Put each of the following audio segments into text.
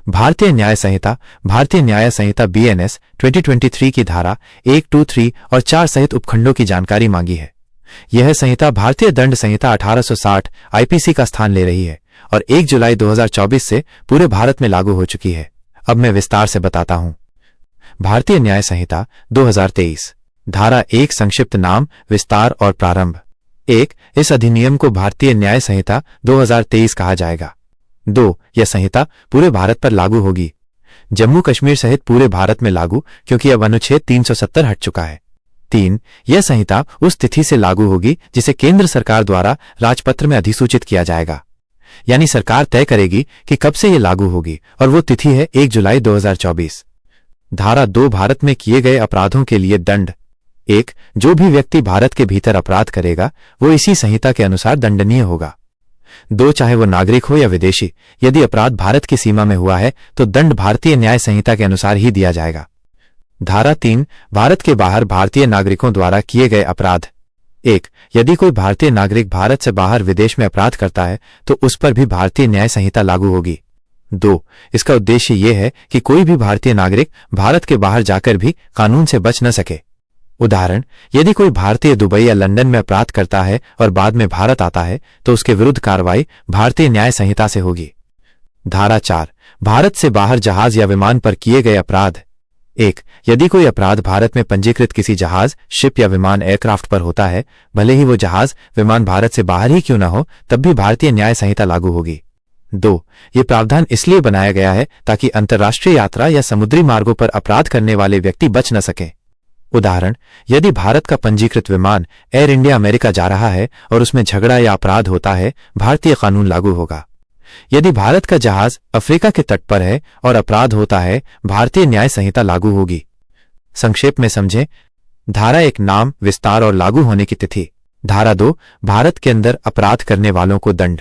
भारतीय न्याय संहिता BNS 2023 की धारा 1, 2, 3 और 4 सहित उपखंडों की जानकारी मांगी है। यह संहिता भारतीय दंड संहिता 1860 IPC का स्थान ले रही है और 1 जुलाई 2024 से पूरे भारत में लागू हो चुकी है। अब मैं विस्तार से बताता हूं। भारतीय न्याय संहिता 2023 धारा 1 संक्षिप्त नाम, विस्तार और प्रारंभ। 1. इस अधिनियम को भारतीय न्याय संहिता 2023 कहा जाएगा। 2. यह संहिता पूरे भारत पर लागू होगी, जम्मू कश्मीर सहित पूरे भारत में लागू, क्योंकि अब अनुच्छेद 370 हट चुका है। 3. यह संहिता उस तिथि से लागू होगी जिसे केंद्र सरकार द्वारा राजपत्र में अधिसूचित किया जाएगा, यानी सरकार तय करेगी कि कब से यह लागू होगी और वो तिथि है 1 जुलाई 2024। धारा 2 भारत में किए गए अपराधों के लिए दंड। 1. जो भी व्यक्ति भारत के भीतर अपराध करेगा वो इसी संहिता के अनुसार दंडनीय होगा। 2. चाहे वो नागरिक हो या विदेशी, यदि अपराध भारत की सीमा में हुआ है तो दंड भारतीय न्याय संहिता के अनुसार ही दिया जाएगा। धारा 3 भारत के बाहर भारतीय नागरिकों द्वारा किए गए अपराध। 1. यदि कोई भारतीय नागरिक भारत से बाहर विदेश में अपराध करता है तो उस पर भी भारतीय न्याय संहिता लागू होगी। 2. इसका उद्देश्य यह है कि कोई भी भारतीय नागरिक भारत के बाहर जाकर भी कानून से बच न सके। उदाहरण, यदि कोई भारतीय दुबई या लंदन में अपराध करता है और बाद में भारत आता है तो उसके विरुद्ध कार्रवाई भारतीय न्याय संहिता से होगी। धारा 4 भारत से बाहर जहाज या विमान पर किए गए अपराध। 1. यदि कोई अपराध भारत में पंजीकृत किसी जहाज, शिप या विमान एयरक्राफ्ट पर होता है, भले ही वो जहाज विमान भारत से बाहर ही क्यों न हो, तब भी भारतीय न्याय संहिता लागू होगी। 2. ये प्रावधान इसलिए बनाया गया है ताकि अंतर्राष्ट्रीय यात्रा या समुद्री मार्गों पर अपराध करने वाले व्यक्ति बच न सकें। उदाहरण, यदि भारत का पंजीकृत विमान एयर इंडिया अमेरिका जा रहा है और उसमें झगड़ा या अपराध होता है, भारतीय कानून लागू होगा। यदि भारत का जहाज अफ्रीका के तट पर है और अपराध होता है, भारतीय न्याय संहिता लागू होगी। संक्षेप में समझें। धारा 1 नाम, विस्तार और लागू होने की तिथि। धारा 2 भारत के अंदर अपराध करने वालों को दंड।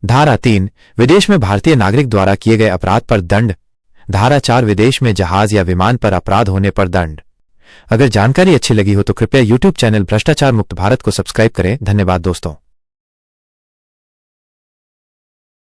धारा 3 विदेश में भारतीय नागरिक द्वारा किए गए अपराध पर दंड। धारा 4 विदेश में जहाज या विमान पर अपराध होने पर दंड। अगर जानकारी अच्छी लगी हो तो कृपया YouTube चैनल भ्रष्टाचार मुक्त भारत को सब्सक्राइब करें। धन्यवाद दोस्तों।